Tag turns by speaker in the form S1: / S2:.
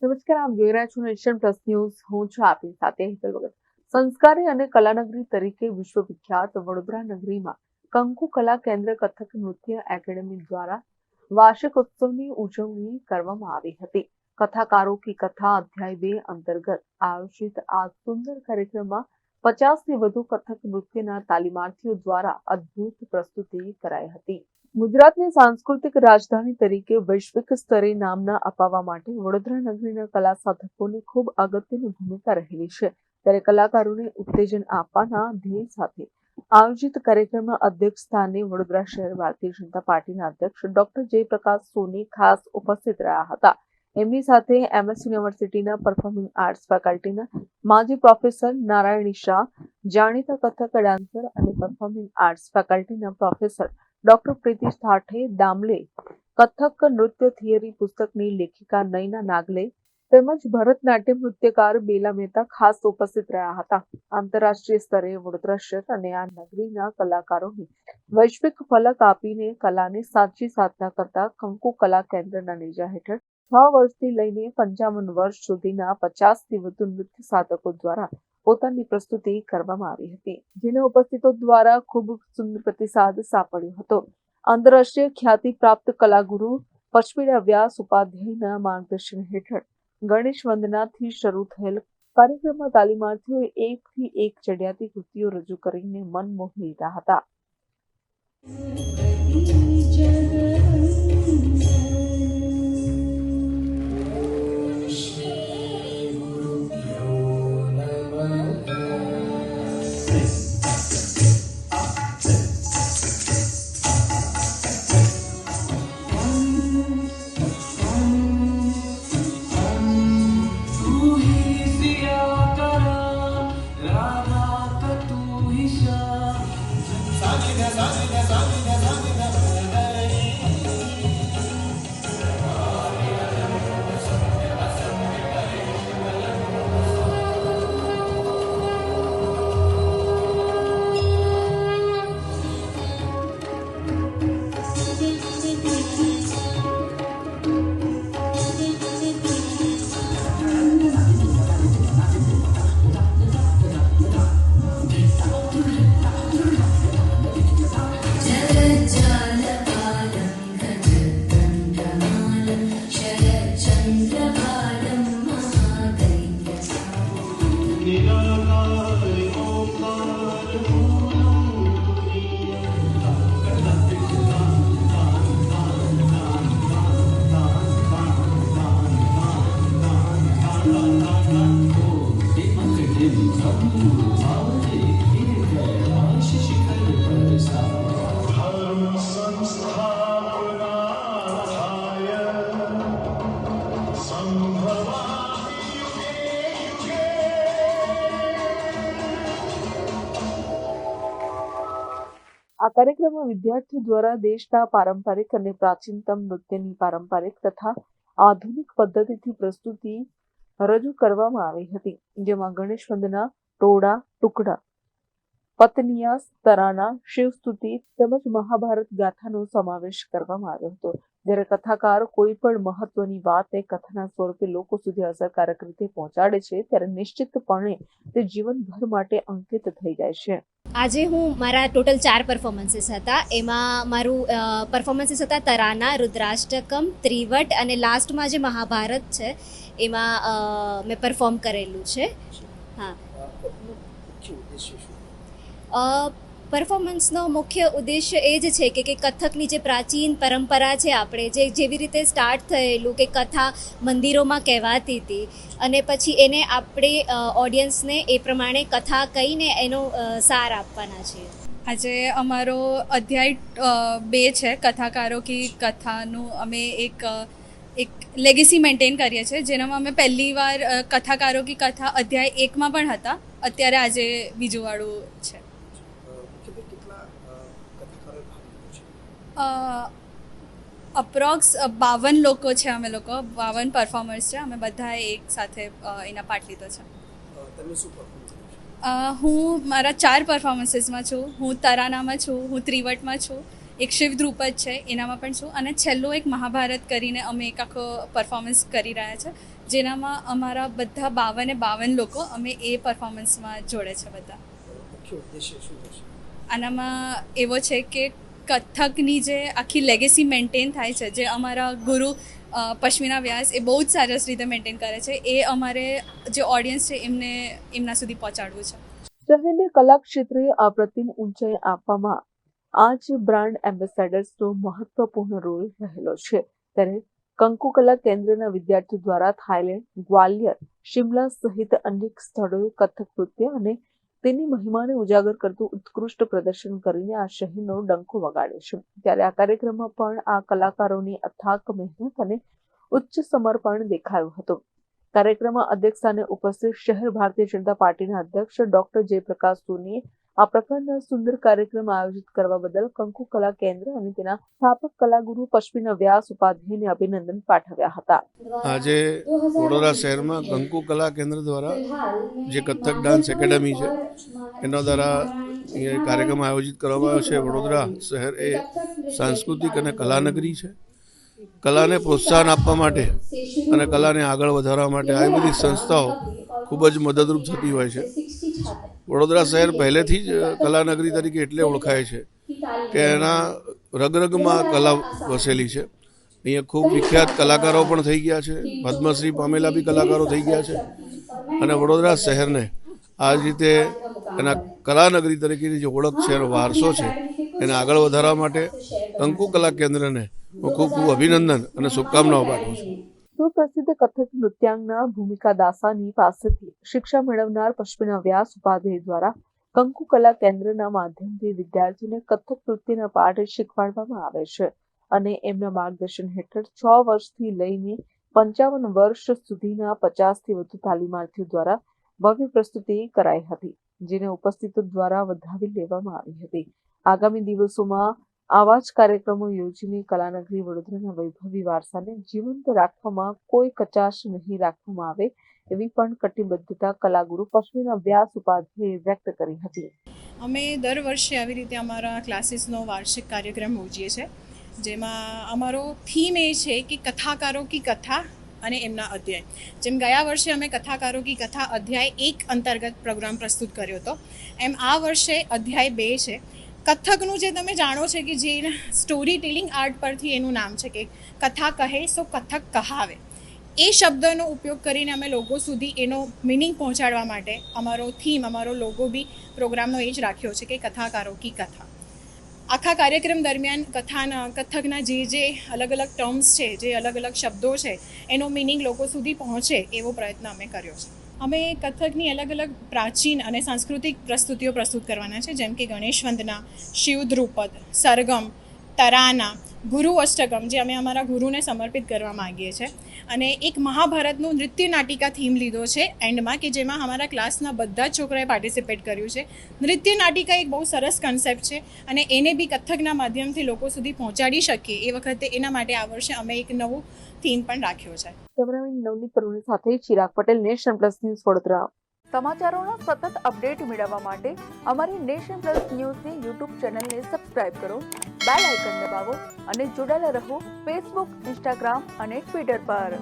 S1: નમસ્કાર, આપ જોઈ રહ્યા છો નેશન પ્લસ ન્યૂઝ. હું છું આપની સાથે હેતલ વગર. સંસ્કારી અને કલાનગરી તરીકે વિશ્વવિખ્યાત વડોદરા નગરીમાં કંકુ કલા કેન્દ્ર કથક નૃત્ય એકેડેમી દ્વારા વાર્ષિક ઉત્સવની ઉજવણી કરવામાં આવી હતી. કથાકારો કી કથા અધ્યાય 2 અંતર્ગત આયોજિત આ સુંદર કાર્યક્રમમાં 50થી વધુ કથક નૃત્યના તાલીમાર્થીઓ દ્વારા અદ્ભુત પ્રસ્તુતિ કરાઈ હતી. ગુજરાતને સાંસ્કૃતિક રાજધાની તરીકે વૈશ્વિક સ્તરે નામના અપાવવા માટે વડોદરા નગરીના કલા સાધકોની ખૂબ અગત્યની ભૂમિકા રહેલી છે. ત્યારે કલાકારોને ઉત્તેજન આપવાના ધ્યેય સાથે આયોજિત કાર્યક્રમમાં અધ્યક્ષ સ્થાને વડોદરા શહેર ભારતીય જનતા પાર્ટીના અધ્યક્ષ ડોક્ટર જયપ્રકાશ સોની ખાસ ઉપસ્થિત રહ્યા હતા. એમની સાથે એમએસ યુનિવર્સિટીના પરફોર્મિંગ આર્ટ્સ ફેકલ્ટીના માજી પ્રોફેસર નારાયણી શાહ, જાણીતા કથક ડાન્સર અને પરફોર્મિંગ આર્ટ્સ ફેકલ્ટીના પ્રોફેસર ડોક્ટર પ્રીતિ થાઠે દામલે, કથક નૃત્ય થિયરી પુસ્તકની લેખિકા નયના નાગલે તેમજ ભરતનાટ્યમ નૃત્યકાર બેલા મહેતા ખાસ ઉપસ્થિત રહ્યા હતા. આંતરરાષ્ટ્રીય સ્તરે વડોદરા શહેર અને આ નગરીના કલાકારોને વૈશ્વિક ફલક આપીને કલાને સાચી સાધના કરતા કંકુ કલા કેન્દ્રના નેજા હેઠળ 6 વર્ષથી લઈને 55 વર્ષ સુધીના 50થી વધુ નૃત્ય સાધકો દ્વારા પોતાની પ્રસ્તુતિ કરવામાં આવી હતી, જેને ઉપસ્થિતો દ્વારા ખૂબ સુંદર પ્રતિસાદ સાંપડ્યો હતો. આંતરરાષ્ટ્રીય ખ્યાતિ પ્રાપ્ત કલાગુરુ પશ્મિડા વ્યાસ ઉપાધ્યાયના માર્ગદર્શન હેઠળ ગણેશ વંદનાથી શરૂ થયેલ કાર્યક્રમમાં તાલીમાર્થીઓએ એકથી એક ચડિયાતી કૃતિઓ રજૂ કરીને મન મોહી લીધા હતા. આ કાર્યક્રમમાં વિદ્યાર્થીઓ દ્વારા દેશના પારંપરિક અને પ્રાચીનતમ નૃત્યની પારંપરિક તથા આધુનિક પદ્ધતિથી પ્રસ્તુતિ રજૂ કરવામાં આવી હતી, જેમાં ગણેશ વંદના, ટોડા, ટુકડા, પતનિયાસ, તરાના, શિવસ્તુતિ તેમજ મહાભારત ગાથાનો સમાવેશ કરવામાં આવ્યો હતો. જ્યારે કથાકાર કોઈ પણ મહત્વની વાતને કથાના સ્વરૂપે લોકો સુધી અસરકારક રીતે પહોંચાડે છે, ત્યારે નિશ્ચિતપણે તે જીવનભર માટે અંકિત થઈ જાય છે.
S2: આજે મારા ટોટલ 4 પરફોર્મન્સીસ હતા. એમાં મારું પરફોર્મન્સીસ હતા તરાના, રુદ્રાષ્ટકમ, ત્રિવટ અને લાસ્ટમાં જે મહાભારત છે એમાં મેં પરફોર્મ કરેલું છે. પરફોર્મન્સનો મુખ્ય ઉદ્દેશ્ય એ જ છે કે કથકની જે પ્રાચીન પરંપરા છે, આપણે જેવી રીતે સ્ટાર્ટ થયેલું કે કથા મંદિરોમાં કહેવાતી હતી અને પછી એને આપણે ઓડિયન્સને એ પ્રમાણે કથા કહીને એનો સાર આપવાના છે.
S3: આજે અમારો અધ્યાય 2 છે, કથાકારો કી કથાનું અમે એક લેગેસી મેન્ટેન કરીએ છીએ, જેનામાં અમે પહેલી વાર કથાકારો કી કથા અધ્યાય 1માં પણ હતા. અત્યારે આજે બીજું વાળું છે. અપ્રોક્સ 52 લોકો છે. અમે લોકો 52 પરફોર્મર્સ છે. અમે બધાએ એક સાથે એના પાર્ટ લીધો છે. હું મારા 4 પરફોર્મન્સીસમાં છું. હું તરાનામાં છું, હું ત્રિવટમાં છું એક શિવ ધ્રુપદ છે એનામાં પણ છું, અને છેલ્લો એક મહાભારત કરીને અમે એક આખો પરફોર્મન્સ કરી રહ્યા છે, જેનામાં અમારા બધા 52 લોકો અમે એ પરફોર્મન્સમાં જોડે છે બધા.
S4: મુખ્ય ઉદ્દેશ્ય શું થશે?
S3: આનામાં એવો છે કે કથકની જે આખી લેગેસી મેન્ટેન થાય છે, જે અમારા ગુરુ પશ્મિના વ્યાસ એ બહુ જ સરસ રીતે મેન્ટેન કરે છે, એ અમારે જે ઓડિયન્સ છે એમને એમના સુધી પહોંચાડવું છે.
S1: શહેરને કલા ક્ષેત્રે અપ્રતિમ ઊંચાઈ આપવામાં આ જ બ્રાન્ડ એમ્બેસેડર્સનો મહત્વપૂર્ણ રોલ રહેલો છે. ત્યારે કંકુ કલા કેન્દ્રના વિદ્યાર્થીઓ દ્વારા થાઈલેન્ડ, ગ્વાલિયર, શિમલા સહિત અનેક સ્થળોએ કથક નૃત્ય અને તેની મહિમાને ઉજાગર કરતું ઉત્કૃષ્ટ પ્રદર્શન કરીને આ શહેરનો ડંકો વગાડ્યો છે. ત્યારે આ કાર્યક્રમમાં પણ આ કલાકારોની અથાક મહેનત અને ઉચ્ચ સમર્પણ દેખાયું હતું. કાર્યક્રમમાં અધ્યક્ષસ્થાને ઉપસ્થિત શહેર ભારતીય જનતા પાર્ટીના અધ્યક્ષ ડોક્ટર જયપ્રકાશ સોનીએ આ પ્રકારના સુંદર કાર્યક્રમ આયોજિત કરવા બદલ કંકુ કલા કેન્દ્ર અને તેના સ્થાપક કલાગુરુ પશ્મિના વ્યાસ ઉપાધ્યાયને અભિનંદન પાઠવ્યા હતા.
S5: આજે વડોદરા શહેરમાં કંકુ કલા કેન્દ્ર દ્વારા જે કથક ડાન્સ એકેડમી છે એના દ્વારા એ કાર્યક્રમ આયોજિત કરવામાં આવ્યો છે. વડોદરા શહેર એ સાંસ્કૃતિક અને કલાનગરી છે. કલાને પ્રોત્સાહન આપવા માટે અને કલાને આગળ વધારવા માટે આ બધી સંસ્થાઓ ખૂબ જ મદદરૂપ થતી હોય છે. વડોદરા શહેર પહેલેથી જ કલાનગરી તરીકે એટલે ઓળખાય છે કે એના રગરગમાં કલા વસેલી છે. અહીંયા ખૂબ વિખ્યાત કલાકારો પણ થઈ ગયા છે, પદ્મશ્રી પામેલા બી કલાકારો થઈ ગયા છે, અને વડોદરા શહેરને આ જ રીતે એના કલાનગરી તરીકેની જે ઓળખ છે, એનો વારસો છે, એને આગળ વધારવા માટે કંકુ કલા કેન્દ્રને હું ખૂબ ખૂબ અભિનંદન અને શુભકામનાઓ પાઠવું છું.
S1: સુપ્રસિદ્ધ કથક નૃત્યાંગના ભૂમિકા દાસાની પાસેથી શિક્ષા મેળવનાર પશ્મિના વ્યાસ ઉપાધ્યાય દ્વારા કંકુ કલા કેન્દ્રના માધ્યમથી વિદ્યાર્થીઓને કથક નૃત્યના પાઠ શીખવાડવામાં આવે છે અને એમના માર્ગદર્શન હેઠળ 6 વર્ષથી લઈને 55 વર્ષ સુધીના 50થી વધુ તાલીમાર્થીઓ દ્વારા ભવ્ય પ્રસ્તુતિ કરાઈ હતી, જેને ઉપસ્થિતો દ્વારા વધાવી લેવામાં આવી હતી. આગામી દિવસોમાં આવા જ કાર્યક્રમો યોજીને કલાનગરી વડોદરાના વૈભવી વારસાને જીવંત રાખવામાં કોઈ કચાશ નહીં રાખવામાં આવે એવી પણ કટિબદ્ધતા કલાગુરુ પશ્મિના વ્યાસ ઉપાધ્યાયે વ્યક્ત કરી હતી.
S6: અમે દર વર્ષે આવી રીતે અમારા ક્લાસીસનો વાર્ષિક કાર્યક્રમ યોજીએ છીએ, જેમાં અમારો થીમ એ છે કે કથાકારો કી કથા અને એમના અધ્યાય. જેમ ગયા વર્ષે અમે કથાકારો કી કથા અધ્યાય 1 અંતર્ગત પ્રોગ્રામ પ્રસ્તુત કર્યો હતો, એમ આ વર્ષે અધ્યાય 2 છે. કથકનું જે તમે જાણો છે કે જે સ્ટોરી ટેલિંગ આર્ટ પરથી એનું નામ છે કે કથા કહે સો કથક કહાવે, એ શબ્દનો ઉપયોગ કરીને અમે લોકો સુધી એનો મિનિંગ પહોંચાડવા માટે અમારો થીમ, અમારો લોગો બી પ્રોગ્રામનો એ જ રાખ્યો છે કે કથાકારો કી કથા. આખા કાર્યક્રમ દરમિયાન કથકના જે અલગ અલગ ટર્મ્સ છે, જે અલગ અલગ શબ્દો છે, એનો મિનિંગ લોકો સુધી પહોંચે એવો પ્રયત્ન અમે કર્યો છે. અમે કથકની અલગ અલગ પ્રાચીન અને સાંસ્કૃતિક પ્રસ્તુતિઓ પ્રસ્તુત કરવાના છે, જેમ કે ગણેશ વંદના, શિવ ધ્રુપદ, સરગમ, તરાના, ગુરુ અષ્ટકમ, જે અમે અમારા ગુરુને સમર્પિત કરવા માગીએ છીએ, અને એક મહાભારતનું નૃત્ય નાટિકા થીમ લીધો છે એન્ડમાં, કે જેમાં અમારા ક્લાસના બધા જ છોકરાએ પાર્ટિસિપેટ કર્યું છે. નૃત્ય નાટિકા એક બહુ સરસ કન્સેપ્ટ છે અને એને બી કથકના માધ્યમથી લોકો સુધી પહોંચાડી શકીએ એ વખતે એના માટે આ વર્ષે અમે એક નવું થીમ પણ રાખ્યો છે.
S1: કેમેરામેન નવનીત કરુણી સાથે Chirag Patel, Nation Plus News Vadodara. સમાચારોના સતત અપડેટ મેળવવા માટે અમારી નેશન પ્લસ ન્યૂઝની યુટ્યુબ ચેનલને સબસ્ક્રાઇબ કરો, બેલ આઇકન દબાવો અને જોડાયેલા રહો ફેસબુક, ઇન્સ્ટાગ્રામ અને ટ્વિટર પર.